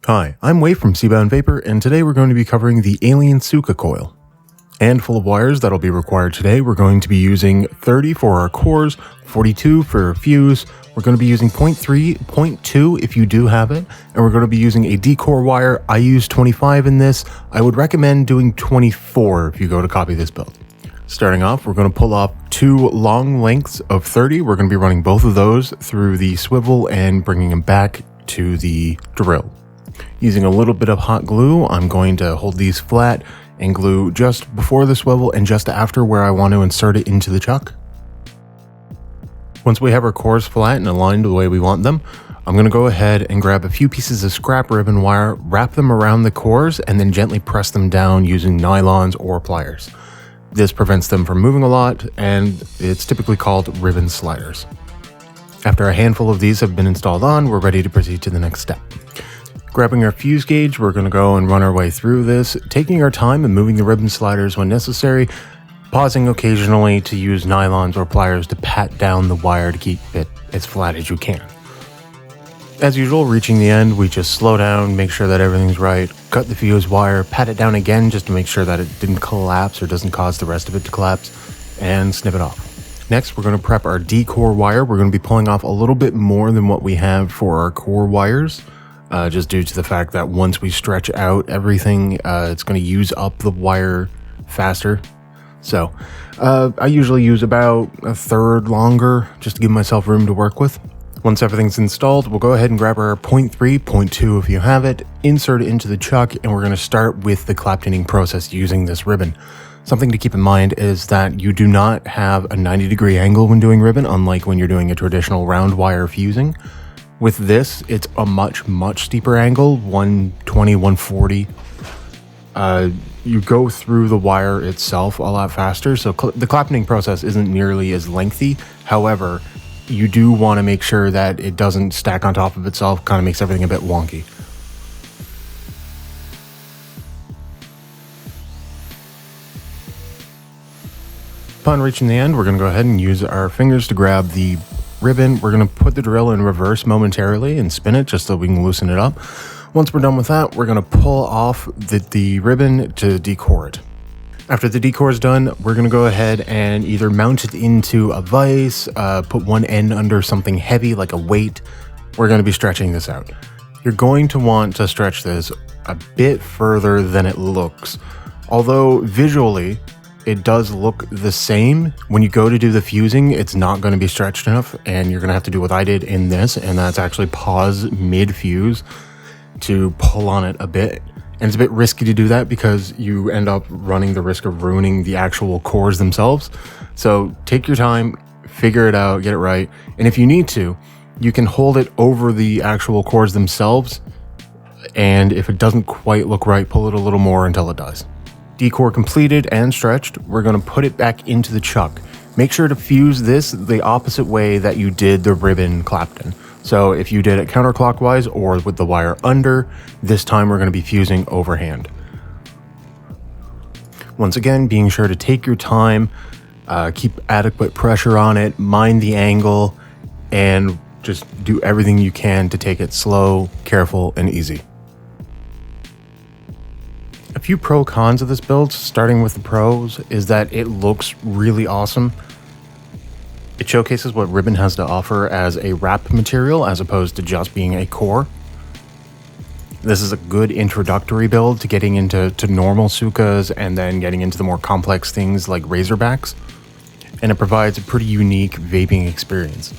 Hi, I'm Wei from Seabound Vapor, and today we're going to be covering the Alien Tsuka coil. And full of wires that'll be required today, we're going to be using 30 for our cores, 42 for fuse, we're going to be using 0.3, 0.2 if you do have it, and we're going to be using a Decor wire. I use 25 in this. I would recommend doing 24 if you go to copy this build. Starting off, we're going to pull off two long lengths of 30. We're going to be running both of those through the swivel and bringing them back to the drill. Using a little bit of hot glue, I'm going to hold these flat and glue just before the swivel and just after where I want to insert it into the chuck. Once we have our cores flat and aligned the way we want them, I'm going to go ahead and grab a few pieces of scrap ribbon wire, wrap them around the cores, and then gently press them down using nylons or pliers. This prevents them from moving a lot, and it's typically called ribbon sliders. After a handful of these have been installed on, we're ready to proceed to the next step. Grabbing our fuse gauge, we're going to go and run our way through this, taking our time and moving the ribbon sliders when necessary, pausing occasionally to use nylons or pliers to pat down the wire to keep it as flat as you can. As usual, reaching the end, we just slow down, make sure that everything's right, cut the fuse wire, pat it down again just to make sure that it didn't collapse or doesn't cause the rest of it to collapse, and snip it off. Next, we're going to prep our Decor wire. We're going to be pulling off a little bit more than what we have for our core wires. Just due to the fact that once we stretch out everything, it's going to use up the wire faster. So I usually use about a third longer just to give myself room to work with. Once everything's installed, we'll go ahead and grab our 0.3, 0.2 if you have it, insert it into the chuck, and we're going to start with the claptoning process using this ribbon. Something to keep in mind is that you do not have a 90-degree angle when doing ribbon, unlike when you're doing a traditional round wire fusing. With this, it's a much steeper angle, 120, 140. You go through the wire itself a lot faster, so the claptoning process isn't nearly as lengthy. However, you do want to make sure that it doesn't stack on top of itself, kind of makes everything a bit wonky. Upon reaching the end, we're going to go ahead and use our fingers to grab the ribbon. We're going to put the drill in reverse momentarily and spin it just so we can loosen it up. Once we're done with that, we're going to pull off the ribbon to decor it. After the decor is done, we're going to go ahead and either mount it into a vise, put one end under something heavy like a weight. We're going to be stretching this out. You're going to want to stretch this a bit further than it looks. Although visually, it does look the same. When you go to do the fusing, it's not going to be stretched enough, and you're going to have to do what I did in this, and that's actually pause mid-fuse to pull on it a bit. And it's a bit risky to do that because you end up running the risk of ruining the actual cores themselves. So take your time, figure it out, get it right. And if you need to, you can hold it over the actual cores themselves, and if it doesn't quite look right, pull it a little more until it does. Decor completed and stretched, we're going to put it back into the chuck. Make sure to fuse this the opposite way that you did the ribbon clapton. So if you did it counterclockwise or with the wire under, this time we're going to be fusing overhand. Once again, being sure to take your time, keep adequate pressure on it, mind the angle, and just do everything you can to take it slow, careful, and easy. A few pro cons of this build, starting with the pros, is that it looks really awesome. It showcases what ribbon has to offer as a wrap material as opposed to just being a core. This is a good introductory build to getting into normal Tsukas and then getting into the more complex things like Razorbacks, and it provides a pretty unique vaping experience.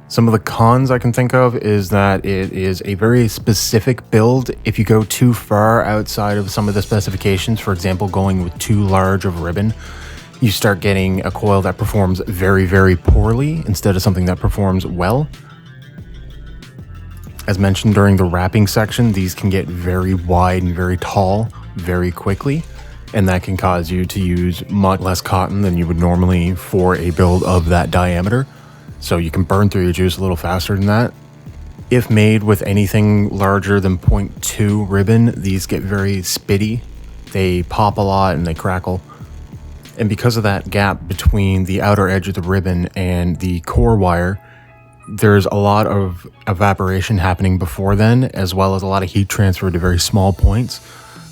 Some of the cons I can think of is that it is a very specific build. If you go too far outside of some of the specifications, for example, going with too large of ribbon, you start getting a coil that performs very poorly instead of something that performs well. As mentioned during the wrapping section, these can get very wide and very tall very quickly, and that can cause you to use much less cotton than you would normally for a build of that diameter. So you can burn through your juice a little faster than that. If made with anything larger than 0.2 ribbon, these get very spitty. They pop a lot and they crackle. And because of that gap between the outer edge of the ribbon and the core wire, there's a lot of evaporation happening before then, as well as a lot of heat transfer to very small points.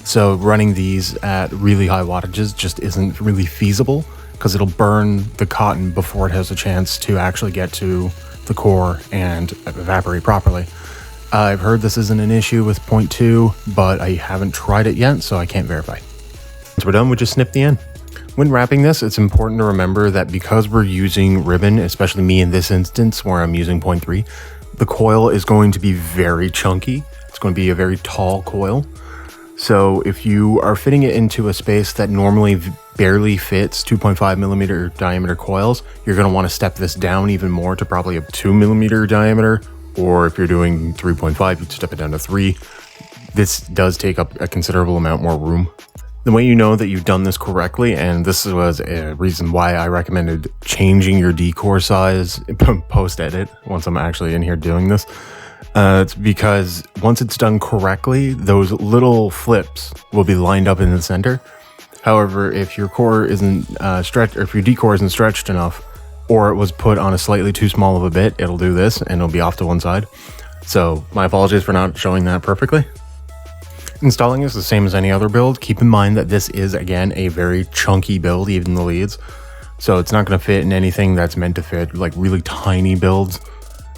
So running these at really high wattages just isn't really feasible, because it'll burn the cotton before it has a chance to actually get to the core and evaporate properly. I've heard this isn't an issue with 0.2, but I haven't tried it yet, so I can't verify. Once we're done, we just snip the end. When wrapping this, it's important to remember that because we're using ribbon, especially me in this instance where I'm using 0.3, the coil is going to be very chunky. It's going to be a very tall coil. So if you are fitting it into a space that normally barely fits 2.5 millimeter diameter coils, you're going to want to step this down even more to probably a 2 millimeter diameter. Or if you're doing 3.5, you'd step it down to 3. This does take up a considerable amount more room. The way you know that you've done this correctly, and this was a reason why I recommended changing your decor size post-edit once I'm actually in here doing this, it's because once it's done correctly, those little flips will be lined up in the center. However, if your core isn't stretched, or if your decor isn't stretched enough, or it was put on a slightly too small of a bit, it'll do this and it'll be off to one side. So my apologies for not showing that perfectly. Installing is the same as any other build. Keep in mind that this is, again, a very chunky build, even the leads. So it's not going to fit in anything that's meant to fit, like really tiny builds.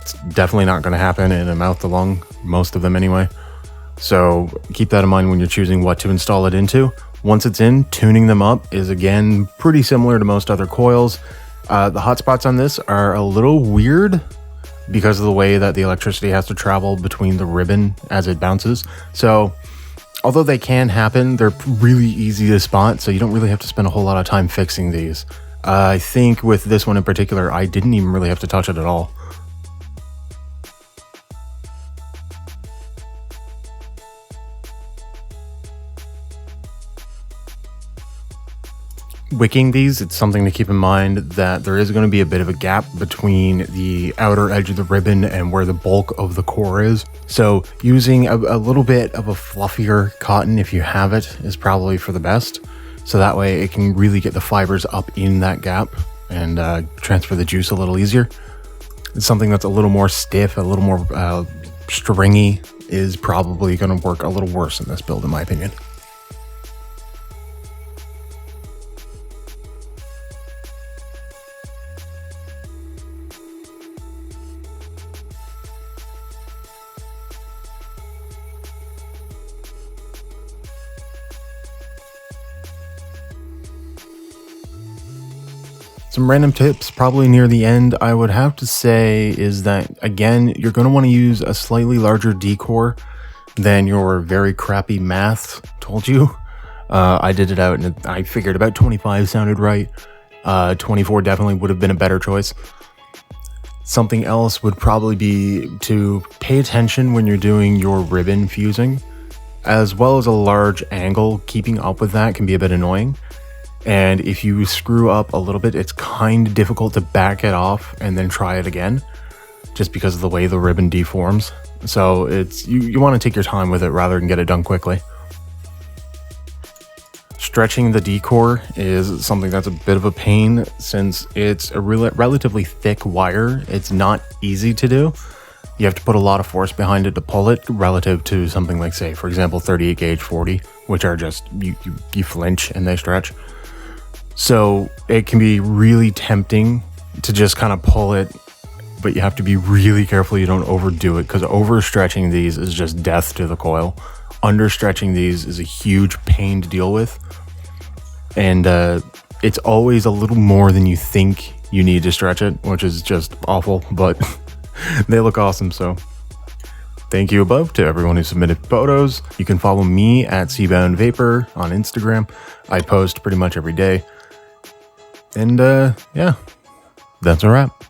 It's definitely not going to happen in a mouth to lung, most of them anyway. So keep that in mind when you're choosing what to install it into. Once it's in, tuning them up is, again, pretty similar to most other coils. The hotspots on this are a little weird because of the way that the electricity has to travel between the ribbon as it bounces. So although they can happen, they're really easy to spot, so you don't really have to spend a whole lot of time fixing these. I think with this one in particular, I didn't even really have to touch it at all. Wicking these, it's something to keep in mind that there is going to be a bit of a gap between the outer edge of the ribbon and where the bulk of the core is. So using a little bit of a fluffier cotton, if you have it, is probably for the best. So that way it can really get the fibers up in that gap and transfer the juice a little easier. It's something that's a little more stiff, a little more stringy, is probably going to work a little worse in this build, in my opinion. Some random tips probably near the end I would have to say is that, again, you're going to want to use a slightly larger decor than your very crappy math told you. I did it out and I figured about 25 sounded right. 24 definitely would have been a better choice. Something else would probably be to pay attention when you're doing your ribbon fusing, as well as a large angle. Keeping up with that can be a bit annoying. And if you screw up a little bit, it's kind of difficult to back it off and then try it again, just because of the way the ribbon deforms. So it's you want to take your time with it rather than get it done quickly. Stretching the decor is something that's a bit of a pain since it's a relatively thick wire. It's not easy to do. You have to put a lot of force behind it to pull it relative to something like, say, for example, 38 gauge 40, which are just, you flinch and they stretch. So it can be really tempting to just kind of pull it, but you have to be really careful you don't overdo it, because overstretching these is just death to the coil. Understretching these is a huge pain to deal with. And it's always a little more than you think you need to stretch it, which is just awful, but they look awesome, so thank you above to everyone who submitted photos. You can follow me at Seabound Vapor on Instagram. I post pretty much every day. And yeah, that's a wrap.